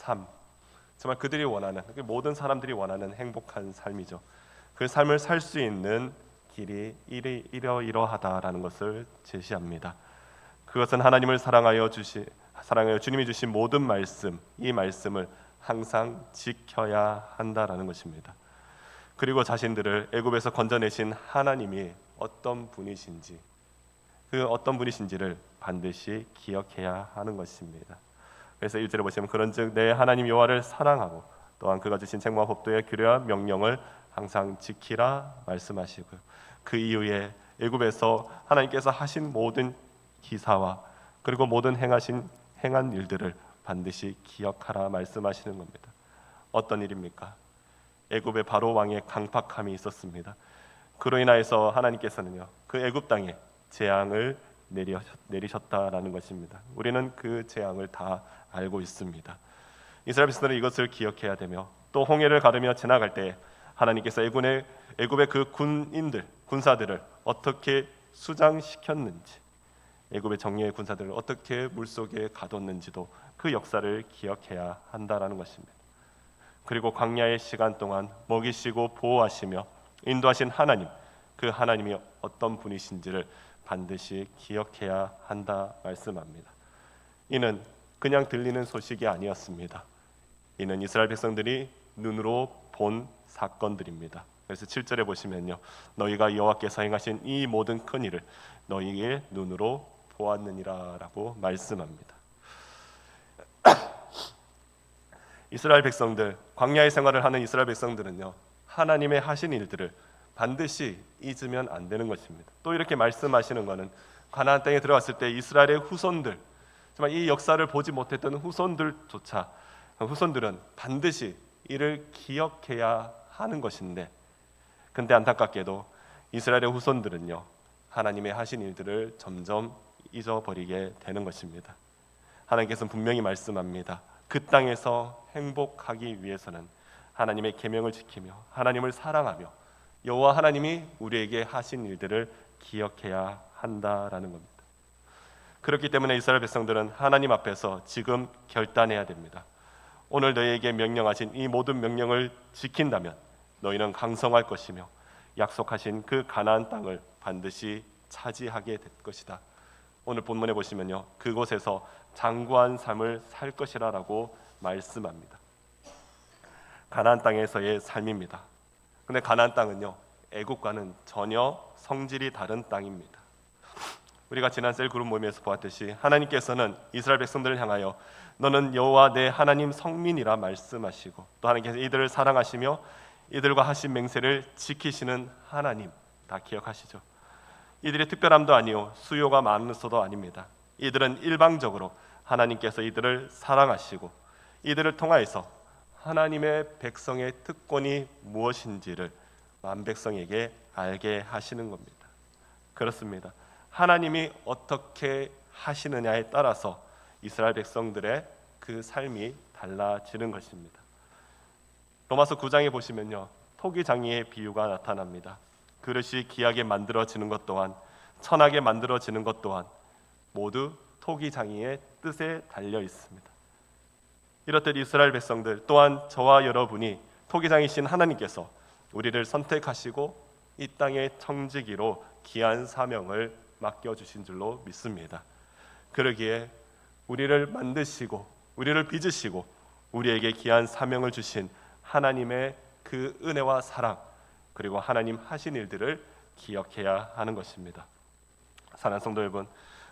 삶, 정말 그들이 원하는, 모든 사람들이 원하는 행복한 삶이죠. 그 삶을 살 수 있는 길이 이러이러하다라는 것을 제시합니다. 그것은 하나님을 사랑하여 주님이 주신 모든 말씀, 이 말씀을 항상 지켜야 한다라는 것입니다. 그리고 자신들을 애굽에서 건져내신 하나님이 어떤 분이신지, 그 어떤 분이신지를 반드시 기억해야 하는 것입니다. 그래서 1절에 보시면 그런즉 내 하나님 여호와를 사랑하고 또한 그가 주신 책망과 법도의 규례와 명령을 항상 지키라 말씀하시고요. 그 이후에 애굽에서 하나님께서 하신 모든 기사와 그리고 모든 행한 일들을 반드시 기억하라 말씀하시는 겁니다. 어떤 일입니까? 애굽의 바로 왕의 강팍함이 있었습니다. 그로 인하여서 하나님께서는요, 그 애굽 땅에 재앙을 내리셨다라는 것입니다. 우리는 그 재앙을 다 알고 있습니다. 이스라엘 백성들은 이것을 기억해야 되며, 또 홍해를 가르며 지나갈 때 하나님께서 애굽의 그 군사들을 어떻게 수장시켰는지, 애굽의 정예의 군사들을 어떻게 물속에 가뒀는지도 그 역사를 기억해야 한다라는 것입니다. 그리고 광야의 시간 동안 먹이시고 보호하시며 인도하신 하나님, 그 하나님이 어떤 분이신지를 반드시 기억해야 한다 말씀합니다. 이는 그냥 들리는 소식이 아니었습니다. 이는 이스라엘 백성들이 눈으로 본 사건들입니다. 그래서 7절에 보시면요, 너희가 여호와께서 행하신 이 모든 큰 일을 너희의 눈으로 보았느니라라고 말씀합니다. 이스라엘 백성들, 광야의 생활을 하는 이스라엘 백성들은요, 하나님의 하신 일들을 반드시 잊으면 안 되는 것입니다. 또 이렇게 말씀하시는 것은 가나안 땅에 들어갔을 때 이스라엘의 후손들, 정말 이 역사를 보지 못했던 후손들은 반드시 이를 기억해야 하는 것인데, 근데 안타깝게도 이스라엘의 후손들은요, 하나님의 하신 일들을 점점 잊어버리게 되는 것입니다. 하나님께서는 분명히 말씀합니다. 그 땅에서 행복하기 위해서는 하나님의 계명을 지키며 하나님을 사랑하며 여호와 하나님이 우리에게 하신 일들을 기억해야 한다라는 겁니다. 그렇기 때문에 이스라엘 백성들은 하나님 앞에서 지금 결단해야 됩니다. 오늘 너희에게 명령하신 이 모든 명령을 지킨다면 너희는 강성할 것이며 약속하신 그 가나안 땅을 반드시 차지하게 될 것이다. 오늘 본문에 보시면요, 그곳에서 장구한 삶을 살 것이라라고 말씀합니다. 가나안 땅에서의 삶입니다. 근데 가나안 땅은요, 애국과는 전혀 성질이 다른 땅입니다. 우리가 지난 셀그룹 모임에서 보았듯이 하나님께서는 이스라엘 백성들을 향하여 너는 여호와 내 하나님 성민이라 말씀하시고, 또 하나님께서 이들을 사랑하시며 이들과 하신 맹세를 지키시는 하나님, 다 기억하시죠? 이들이 특별함도 아니요 수요가 많으서도 아닙니다. 이들은 일방적으로 하나님께서 이들을 사랑하시고 이들을 통하여서 하나님의 백성의 특권이 무엇인지를 만 백성에게 알게 하시는 겁니다. 그렇습니다. 하나님이 어떻게 하시느냐에 따라서 이스라엘 백성들의 그 삶이 달라지는 것입니다. 로마서 9장에 보시면요, 토기장이의 비유가 나타납니다. 그릇이 귀하게 만들어지는 것 또한 천하게 만들어지는 것 또한 모두 토기장이의 뜻에 달려 있습니다. 이렇듯 이스라엘 백성들 또한 저와 여러분이 토기장이신 하나님께서 우리를 선택하시고 이 땅의 청지기로 귀한 사명을 맡겨주신 줄로 믿습니다. 그러기에 우리를 만드시고 우리를 빚으시고 우리에게 귀한 사명을 주신 하나님의 그 은혜와 사랑, 그리고 하나님 하신 일들을 기억해야 하는 것입니다. 사랑하는 성도 여러분,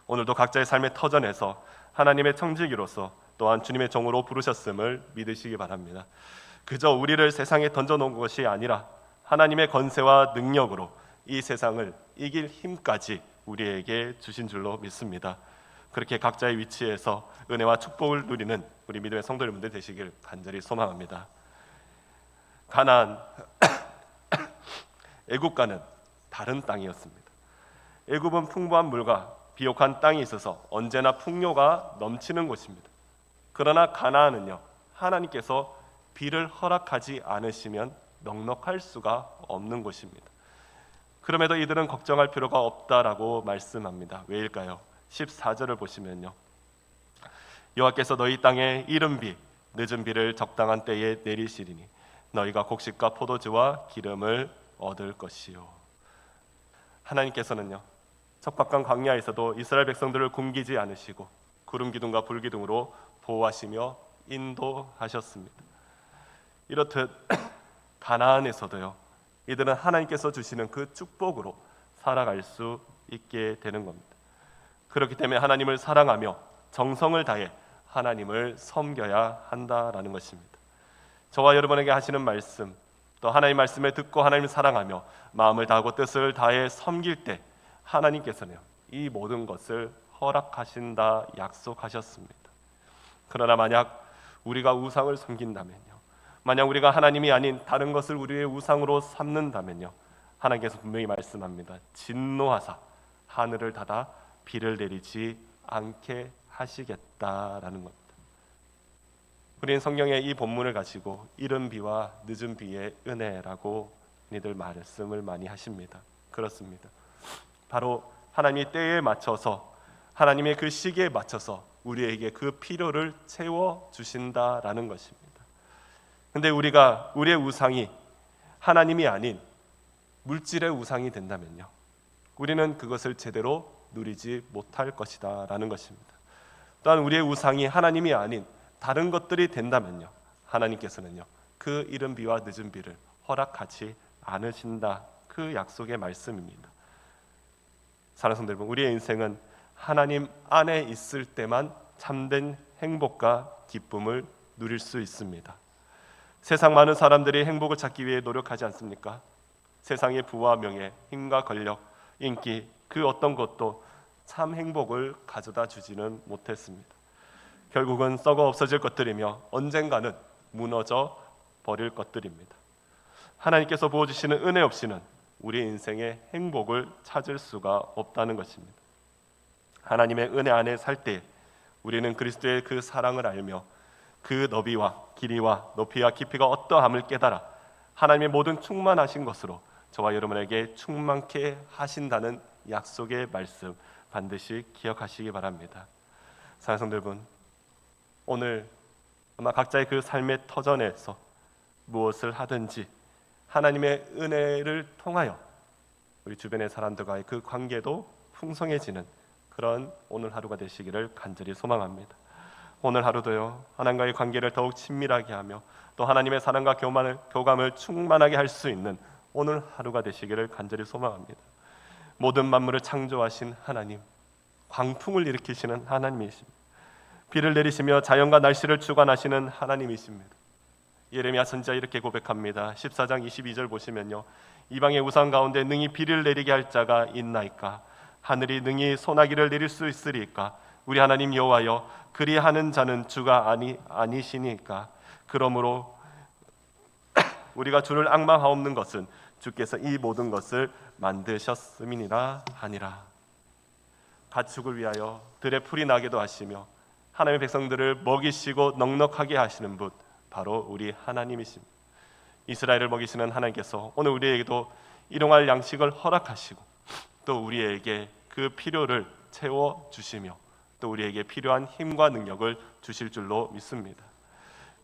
오늘도 각자의 삶의 터전에서 하나님의 청지기로서 또한 주님의 종으로 부르셨음을 믿으시기 바랍니다. 그저 우리를 세상에 던져놓은 것이 아니라 하나님의 권세와 능력으로 이 세상을 이길 힘까지 우리에게 주신 줄로 믿습니다. 그렇게 각자의 위치에서 은혜와 축복을 누리는 우리 믿음의 성도 여러분들 되시길 간절히 소망합니다. 가나안, 애굽과는 다른 땅이었습니다. 애굽은 풍부한 물과 비옥한 땅이 있어서 언제나 풍요가 넘치는 곳입니다. 그러나 가나안은요, 하나님께서 비를 허락하지 않으시면 넉넉할 수가 없는 곳입니다. 그럼에도 이들은 걱정할 필요가 없다라고 말씀합니다. 왜일까요? 14절을 보시면요, 여호와께서 너희 땅에 이른 비 늦은 비를 적당한 때에 내리시리니 너희가 곡식과 포도주와 기름을 얻을 것이요. 하나님께서는요, 척박한 광야에서도 이스라엘 백성들을 굶기지 않으시고 구름 기둥과 불 기둥으로 보호하시며 인도하셨습니다. 이렇듯 가나안에서도요, 이들은 하나님께서 주시는 그 축복으로 살아갈 수 있게 되는 겁니다. 그렇기 때문에 하나님을 사랑하며 정성을 다해 하나님을 섬겨야 한다라는 것입니다. 저와 여러분에게 하시는 말씀, 또 하나님 말씀을 듣고 하나님을 사랑하며 마음을 다하고 뜻을 다해 섬길 때 하나님께서는 이 모든 것을 허락하신다 약속하셨습니다. 그러나 만약 우리가 우상을 섬긴다면요, 만약 우리가 하나님이 아닌 다른 것을 우리의 우상으로 삼는다면요, 하나님께서 분명히 말씀합니다. 진노하사 하늘을 닫아 비를 내리지 않게 하시겠다라는 겁니다. 우리는 성경의 이 본문을 가지고 이른 비와 늦은 비의 은혜라고 이들 말씀을 많이 하십니다. 그렇습니다. 바로 하나님이 때에 맞춰서, 하나님의 그 시기에 맞춰서 우리에게 그 필요를 채워 주신다라는 것입니다. 근데 우리의 우상이 하나님이 아닌 물질의 우상이 된다면요, 우리는 그것을 제대로 누리지 못할 것이다 라는 것입니다. 또한 우리의 우상이 하나님이 아닌 다른 것들이 된다면요, 하나님께서는요, 그 이른 비와 늦은 비를 허락하지 않으신다, 그 약속의 말씀입니다. 사랑하는 성도 여러분, 우리의 인생은 하나님 안에 있을 때만 참된 행복과 기쁨을 누릴 수 있습니다. 세상 많은 사람들이 행복을 찾기 위해 노력하지 않습니까? 세상의 부와 명예, 힘과 권력, 인기, 그 어떤 것도 참 행복을 가져다 주지는 못했습니다. 결국은 썩어 없어질 것들이며 언젠가는 무너져 버릴 것들입니다. 하나님께서 부어주시는 은혜 없이는 우리 인생의 행복을 찾을 수가 없다는 것입니다. 하나님의 은혜 안에 살 때 우리는 그리스도의 그 사랑을 알며 그 너비와 길이와 높이와 깊이가 어떠함을 깨달아 하나님의 모든 충만하신 것으로 저와 여러분에게 충만케 하신다는 약속의 말씀 반드시 기억하시기 바랍니다. 사랑하는 성도 여러분, 오늘 아마 각자의 그 삶의 터전에서 무엇을 하든지 하나님의 은혜를 통하여 우리 주변의 사람들과의 그 관계도 풍성해지는 그런 오늘 하루가 되시기를 간절히 소망합니다. 오늘 하루도요, 하나님과의 관계를 더욱 친밀하게 하며 또 하나님의 사랑과 교감을 충만하게 할 수 있는 오늘 하루가 되시기를 간절히 소망합니다. 모든 만물을 창조하신 하나님, 광풍을 일으키시는 하나님이십니다. 비를 내리시며 자연과 날씨를 주관하시는 하나님이십니다. 예레미야 선지자 이렇게 고백합니다. 14장 22절 보시면요, 이방의 우상 가운데 능히 비를 내리게 할 자가 있나이까? 하늘이 능히 소나기를 내릴 수 있으리까? 우리 하나님 여호와여, 그리하는 자는 주가 아니시니까? 그러므로 우리가 주를 앙망하옵는 것은 주께서 이 모든 것을 만드셨음이니라 하니라. 가축을 위하여 들에 풀이 나게도 하시며 하나님의 백성들을 먹이시고 넉넉하게 하시는 분, 바로 우리 하나님이십니다. 이스라엘을 먹이시는 하나님께서 오늘 우리에게도 일용할 양식을 허락하시고 또 우리에게 그 필요를 채워주시며 또 우리에게 필요한 힘과 능력을 주실 줄로 믿습니다.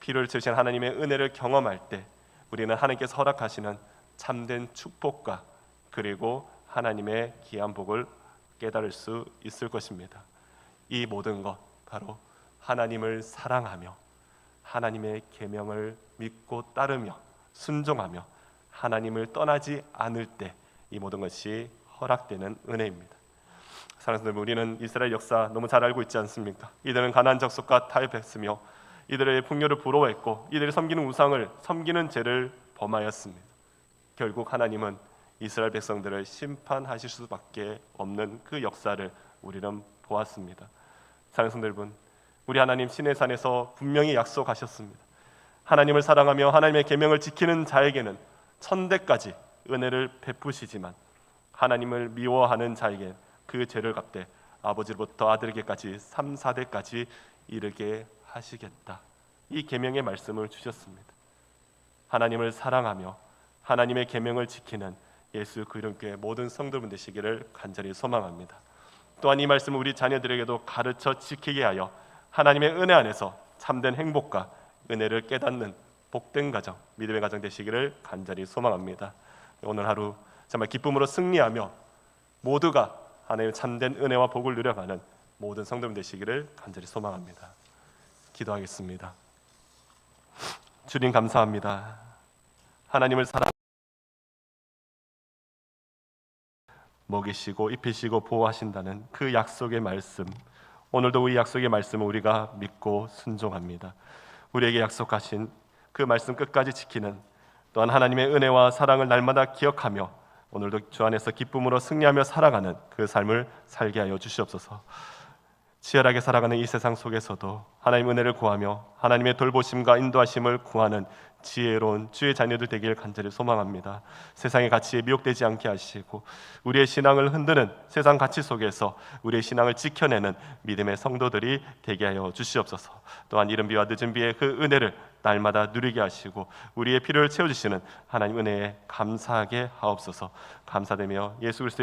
필요를 채우신 하나님의 은혜를 경험할 때 우리는 하나님께서 허락하시는 참된 축복과 그리고 하나님의 귀한 복을 깨달을 수 있을 것입니다. 이 모든 것 바로 하나님을 사랑하며 하나님의 계명을 믿고 따르며 순종하며 하나님을 떠나지 않을 때 이 모든 것이 허락되는 은혜입니다. 사랑하는 여러분, 우리는 이스라엘 역사 너무 잘 알고 있지 않습니까? 이들은 가나안 족속과 타협했으며 이들의 풍요를 부러워했고 이들이 섬기는 우상을 섬기는 죄를 범하였습니다. 결국 하나님은 이스라엘 백성들을 심판하실 수밖에 없는 그 역사를 우리는 보았습니다. 사랑하는 성도 여러분, 우리 하나님 시내산에서 분명히 약속하셨습니다. 하나님을 사랑하며 하나님의 계명을 지키는 자에게는 천대까지 은혜를 베푸시지만 하나님을 미워하는 자에게 그 죄를 갚되 아버지로부터 아들에게까지 3, 4대까지 이르게 하시겠다. 이 계명의 말씀을 주셨습니다. 하나님을 사랑하며 하나님의 계명을 지키는 예수 그리스도의 모든 성도분 되시기를 간절히 소망합니다. 또한 이 말씀을 우리 자녀들에게도 가르쳐 지키게 하여 하나님의 은혜 안에서 참된 행복과 은혜를 깨닫는 복된 가정, 믿음의 가정 되시기를 간절히 소망합니다. 오늘 하루 정말 기쁨으로 승리하며 모두가 하나님의 참된 은혜와 복을 누려가는 모든 성도님 되시기를 간절히 소망합니다. 기도하겠습니다. 주님 감사합니다. 하나님을 사랑 먹이시고 입히시고 보호하신다는 그 약속의 말씀, 오늘도 이 약속의 말씀을 우리가 믿고 순종합니다. 우리에게 약속하신 그 말씀 끝까지 지키는, 또한 하나님의 은혜와 사랑을 날마다 기억하며 오늘도 주 안에서 기쁨으로 승리하며 살아가는 그 삶을 살게 하여 주시옵소서. 치열하게 살아가는 이 세상 속에서도 하나님의 은혜를 구하며 하나님의 돌보심과 인도하심을 구하는 지혜로운 주의 자녀들 되기를 간절히 소망합니다. 세상의 가치에 미혹되지 않게 하시고 우리의 신앙을 흔드는 세상 가치 속에서 우리의 신앙을 지켜내는 믿음의 성도들이 되게 하여 주시옵소서. 또한 이른 비와 늦은 비의 그 은혜를 날마다 누리게 하시고 우리의 필요를 채워주시는 하나님 은혜에 감사하게 하옵소서. 감사되며 예수 그리스도의